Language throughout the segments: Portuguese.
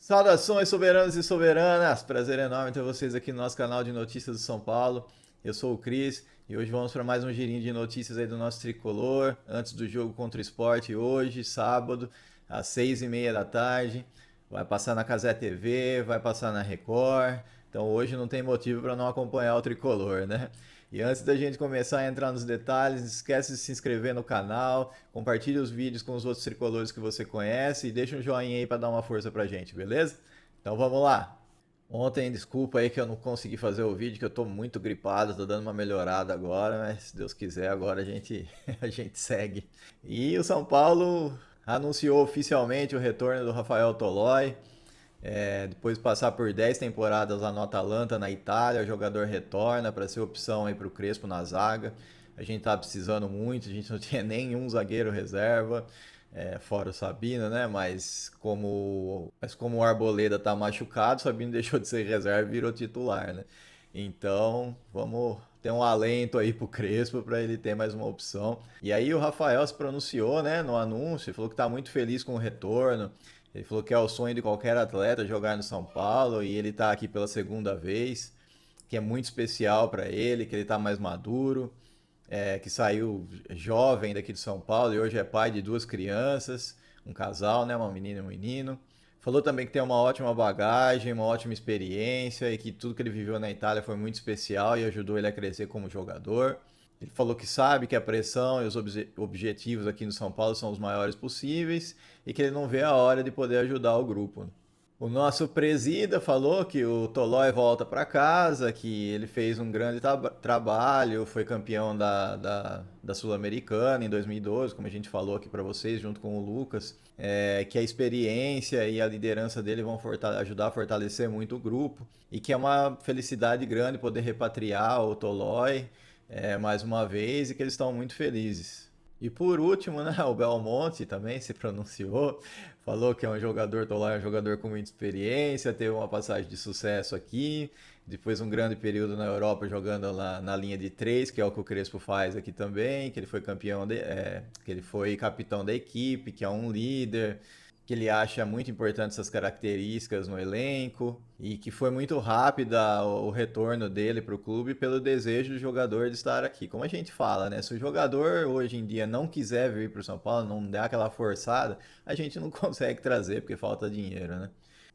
Saudações, soberanos e soberanas! Prazer enorme ter vocês aqui no nosso canal de notícias do São Paulo. Eu sou o Cris e hoje vamos para mais um girinho de notícias aí do nosso tricolor, antes do jogo contra o Sport hoje, sábado, às 6h30 da tarde. Vai passar na Cazé TV, vai passar na Record. Então hoje não tem motivo para não acompanhar o tricolor, né? E antes da gente começar a entrar nos detalhes, não esquece de se inscrever no canal, compartilhe os vídeos com os outros tricolores que você conhece e deixa um joinha aí para dar uma força pra gente, beleza? Então vamos lá. Ontem, desculpa aí que eu não consegui fazer o vídeo, que eu tô muito gripado, tô dando uma melhorada agora, mas se Deus quiser, agora a gente, a gente segue. E o São Paulo anunciou oficialmente o retorno do Rafael Tolói. Depois de passar por 10 temporadas lá no Atalanta, na Itália, o jogador retorna para ser opção aí para o Crespo na zaga. A gente tá precisando muito, a gente não tinha nenhum zagueiro reserva, fora o Sabino, né? Mas como o Arboleda tá machucado, o Sabino deixou de ser reserva e virou titular, né? Então, vamos ter um alento aí pro Crespo para ele ter mais uma opção. E aí o Rafael se pronunciou, né, no anúncio, falou que tá muito feliz com o retorno. Ele falou que é o sonho de qualquer atleta jogar no São Paulo e ele está aqui pela segunda vez, que é muito especial para ele, que ele está mais maduro, que saiu jovem daqui de São Paulo e hoje é pai de duas crianças, um casal, né, uma menina e um menino. Falou também que tem uma ótima bagagem, uma ótima experiência e que tudo que ele viveu na Itália foi muito especial e ajudou ele a crescer como jogador. Ele falou que sabe que a pressão e os objetivos aqui no São Paulo são os maiores possíveis e que ele não vê a hora de poder ajudar o grupo. O nosso presida falou que o Tolói volta para casa, que ele fez um grande trabalho, foi campeão da Sul-Americana em 2012, como a gente falou aqui para vocês, junto com o Lucas, que a experiência e a liderança dele vão ajudar a fortalecer muito o grupo e que é uma felicidade grande poder repatriar o Tolói mais uma vez e que eles estão muito felizes. E por último, né, o Belmonte também se pronunciou, falou que é um jogador, tô lá, é um jogador com muita experiência, teve uma passagem de sucesso aqui, depois um grande período na Europa jogando lá na linha de três, que é o que o Crespo faz aqui também, que ele foi que ele foi capitão da equipe, que é um líder, que ele acha muito importante essas características no elenco e que foi muito rápida o retorno dele para o clube pelo desejo do jogador de estar aqui. Como a gente fala, né? Se o jogador hoje em dia não quiser vir para o São Paulo, não der aquela forçada, a gente não consegue trazer porque falta dinheiro, né?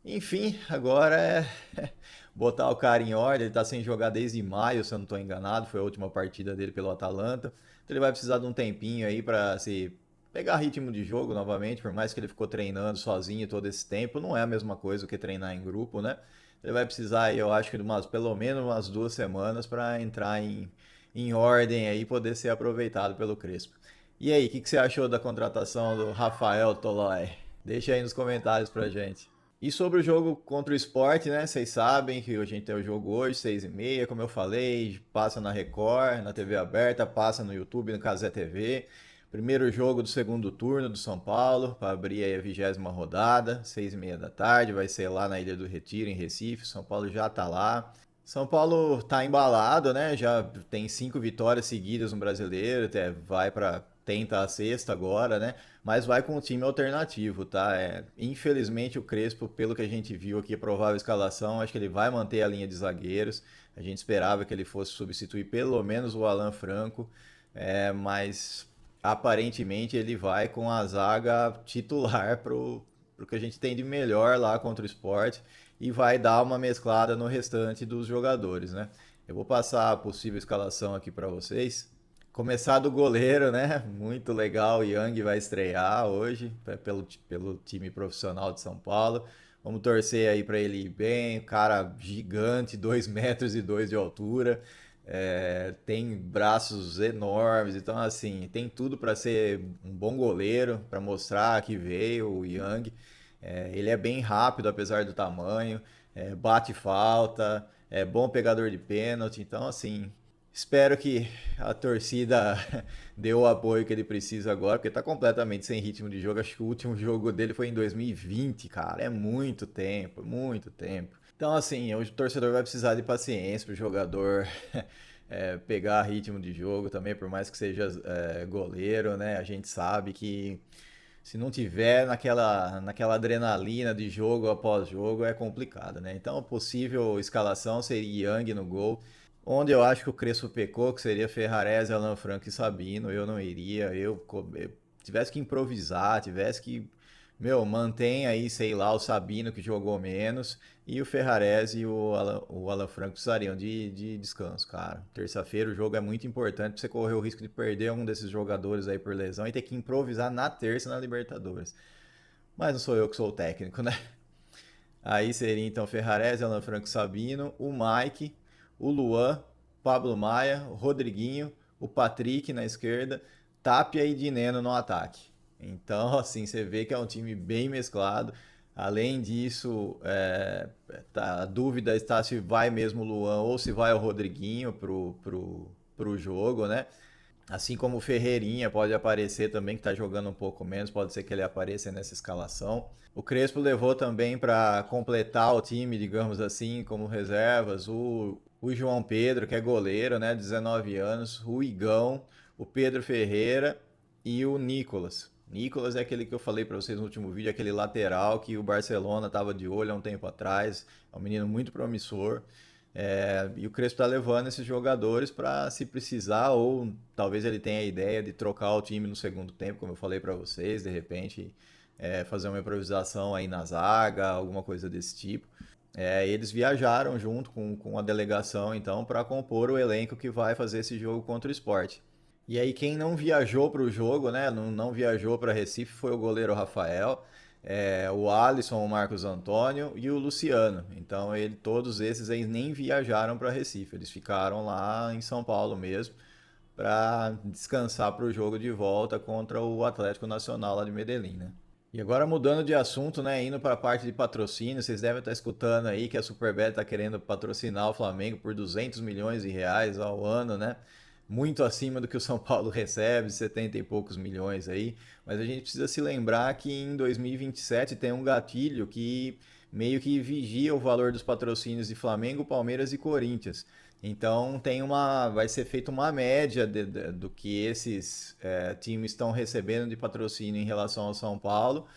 Enfim, agora é botar o cara em ordem. Ele está sem jogar desde maio, se eu não estou enganado. Foi a última partida dele pelo Atalanta. Então ele vai precisar de um tempinho aí para se pegar ritmo de jogo novamente, por mais que ele ficou treinando sozinho todo esse tempo, não é a mesma coisa que treinar em grupo, né? Ele vai precisar, eu acho que de pelo menos umas 2 semanas para entrar em ordem aí e poder ser aproveitado pelo Crespo. E aí, o que você achou da contratação do Rafael Tolói? Deixa aí nos comentários pra gente. E sobre o jogo contra o Sport, né? Vocês sabem que a gente tem o jogo hoje, 6h30, como eu falei, passa na Record, na TV aberta, passa no YouTube, no Casé TV. Primeiro jogo do segundo turno do São Paulo, para abrir aí a 20ª rodada, 6h30 da tarde, vai ser lá na Ilha do Retiro, em Recife. São Paulo já tá lá. São Paulo tá embalado, né? Já tem 5 vitórias seguidas no Brasileiro, até vai para tenta a sexta agora, né? Mas vai com um time alternativo, tá? Infelizmente o Crespo, pelo que a gente viu aqui, a provável escalação, acho que ele vai manter a linha de zagueiros. A gente esperava que ele fosse substituir pelo menos o Alan Franco, mas aparentemente ele vai com a zaga titular pro que a gente tem de melhor lá contra o Sport e vai dar uma mesclada no restante dos jogadores, né? Eu vou passar a possível escalação aqui para vocês. Começar do goleiro, né? Muito legal. O Yang vai estrear hoje pelo time profissional de São Paulo. Vamos torcer aí para ele ir bem. Cara gigante, 2,2 metros de altura. Tem braços enormes. Então, assim, tem tudo para ser um bom goleiro, para mostrar que veio o Yang. Ele é bem rápido, apesar do tamanho. Bate falta. É bom pegador de pênalti. Então, assim, espero que a torcida dê o apoio que ele precisa agora, porque tá completamente sem ritmo de jogo. Acho que o último jogo dele foi em 2020, cara. É muito tempo, muito tempo. Então, assim, o torcedor vai precisar de paciência pro jogador pegar ritmo de jogo também, por mais que seja goleiro, né? A gente sabe que se não tiver naquela adrenalina de jogo após jogo, é complicado, né? Então, a possível escalação seria Yang no gol, onde eu acho que o Crespo pecou, que seria Ferrarese, Alan Franco e Sabino. Eu não iria, eu tivesse que improvisar, tivesse que, meu, mantém aí, sei lá, o Sabino que jogou menos e o Ferrarese e o Alan Franco precisariam de descanso, cara. Terça-feira o jogo é muito importante pra você correr o risco de perder um desses jogadores aí por lesão e ter que improvisar na terça na Libertadores. Mas não sou eu que sou o técnico, né? Aí seria então Ferrarese, Alan Franco Sabino, o Mike, o Luan, Pablo Maia, o Rodriguinho, o Patrick na esquerda, Tapia e Dineno no ataque. Então, assim, você vê que é um time bem mesclado. Além disso, a dúvida está se vai mesmo o Luan ou se vai o Rodriguinho pro jogo, né? Assim como o Ferreirinha pode aparecer também, que está jogando um pouco menos, pode ser que ele apareça nessa escalação. O Crespo levou também para completar o time, digamos assim, como reservas, o João Pedro, que é goleiro, né, 19 anos, o Igão, o Pedro Ferreira e o Nicolas. Nicolas é aquele que eu falei para vocês no último vídeo, aquele lateral que o Barcelona estava de olho há um tempo atrás. É um menino muito promissor. E o Crespo está levando esses jogadores para, se precisar, ou talvez ele tenha a ideia de trocar o time no segundo tempo, como eu falei para vocês, de repente fazer uma improvisação aí na zaga, alguma coisa desse tipo. Eles viajaram junto com a delegação, então, para compor o elenco que vai fazer esse jogo contra o Sport. E aí quem não viajou para o jogo, né, não viajou para Recife foi o goleiro Rafael, o Alisson, o Marcos Antônio e o Luciano. Então todos esses aí nem viajaram para Recife, eles ficaram lá em São Paulo mesmo para descansar para o jogo de volta contra o Atlético Nacional lá de Medellín, né? E agora mudando de assunto, né, indo para a parte de patrocínio, vocês devem estar escutando aí que a Superbet está querendo patrocinar o Flamengo por 200 milhões de reais ao ano, né? Muito acima do que o São Paulo recebe, 70 e poucos milhões aí. Mas a gente precisa se lembrar que em 2027 tem um gatilho que meio que vigia o valor dos patrocínios de Flamengo, Palmeiras e Corinthians. Então vai ser feita uma média do que esses times estão recebendo de patrocínio em relação ao São Paulo.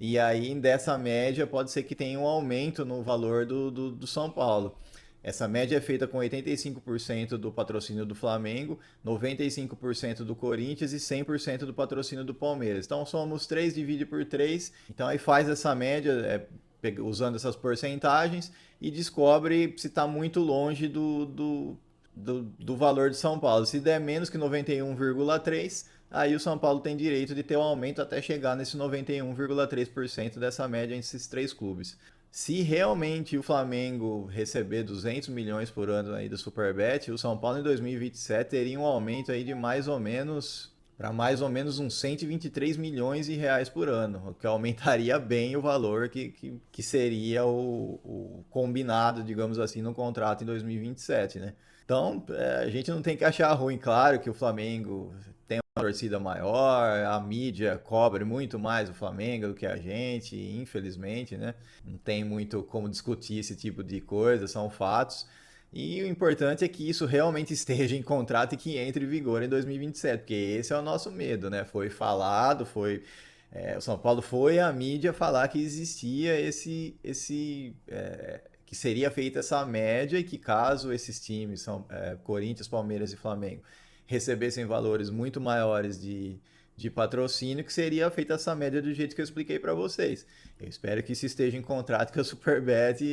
E aí dessa média pode ser que tenha um aumento no valor do São Paulo. Essa média é feita com 85% do patrocínio do Flamengo, 95% do Corinthians e 100% do patrocínio do Palmeiras. Então somos 3, divide por 3. Então aí faz essa média usando essas porcentagens e descobre se está muito longe do valor de São Paulo. Se der menos que 91,3, aí o São Paulo tem direito de ter um aumento até chegar nesse 91,3% dessa média entre esses três clubes. Se realmente o Flamengo receber 200 milhões por ano aí do Superbet, o São Paulo em 2027 teria um aumento aí de mais ou menos para mais ou menos uns 123 milhões de reais por ano, o que aumentaria bem o valor que seria o combinado, digamos assim, no contrato em 2027, né? Então, a gente não tem que achar ruim, claro que o Flamengo tem uma torcida maior, a mídia cobre muito mais o Flamengo do que a gente, infelizmente, né? Não tem muito como discutir esse tipo de coisa, são fatos. E o importante é que isso realmente esteja em contrato e que entre em vigor em 2027, porque esse é o nosso medo, né? Foi falado, o São Paulo foi à mídia falar que existia que seria feita essa média e que caso esses times, Corinthians, Palmeiras e Flamengo, recebessem valores muito maiores de patrocínio, que seria feita essa média do jeito que eu expliquei para vocês. Eu espero que isso esteja em contrato, que a Superbet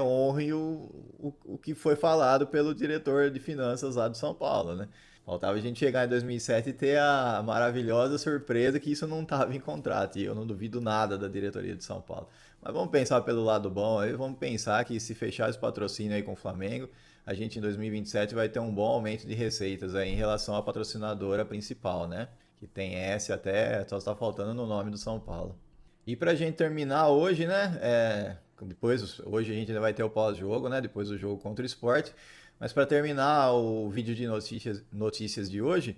honre o que foi falado pelo diretor de finanças lá do São Paulo, né? Faltava a gente chegar em 2007 e ter a maravilhosa surpresa que isso não estava em contrato. E eu não duvido nada da diretoria de São Paulo. Mas vamos pensar pelo lado bom aí, vamos pensar que se fechar esse patrocínio aí com o Flamengo, a gente em 2027 vai ter um bom aumento de receitas aí em relação à patrocinadora principal, né? Que tem S até, só está faltando no nome do São Paulo. E pra gente terminar hoje, né? Hoje a gente ainda vai ter o pós-jogo, né? Depois do jogo contra o Sport. Mas para terminar o vídeo de notícias de hoje,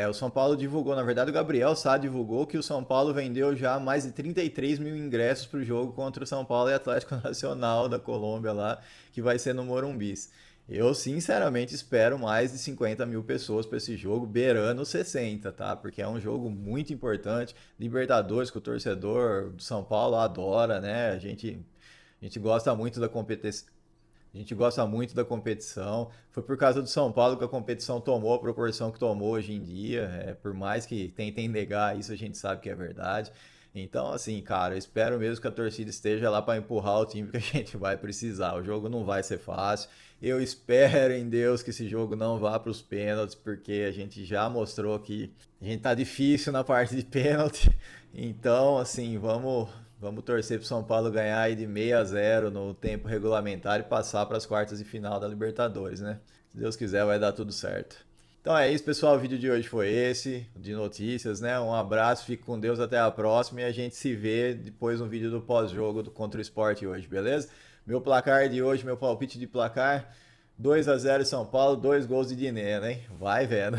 o São Paulo divulgou, na verdade o Gabriel Sá divulgou que o São Paulo vendeu já mais de 33 mil ingressos para o jogo contra o São Paulo e Atlético Nacional da Colômbia lá, que vai ser no Morumbis. Eu sinceramente espero mais de 50 mil pessoas para esse jogo, beirando 60, tá? Porque é um jogo muito importante. Libertadores, que o torcedor do São Paulo adora, né? A gente gosta muito da competição. A gente gosta muito da competição. Foi por causa do São Paulo que a competição tomou a proporção que tomou hoje em dia. Por mais que tentem negar isso, a gente sabe que é verdade. Então, assim, cara, eu espero mesmo que a torcida esteja lá para empurrar o time que a gente vai precisar. O jogo não vai ser fácil. Eu espero em Deus que esse jogo não vá para os pênaltis, porque a gente já mostrou que a gente tá difícil na parte de pênalti. Então, assim, vamos torcer pro São Paulo ganhar aí de 6-0 no tempo regulamentar e passar para as quartas de final da Libertadores, né? Se Deus quiser, vai dar tudo certo. Então é isso, pessoal. O vídeo de hoje foi esse, de notícias, né? Um abraço, fique com Deus, até a próxima e a gente se vê depois no vídeo do pós-jogo do contra o Sport hoje, beleza? Meu placar de hoje, meu palpite de placar: 2-0 São Paulo, 2 gols de Dineno, hein? Vai vendo.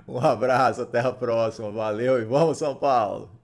Um abraço, até a próxima. Valeu e vamos São Paulo!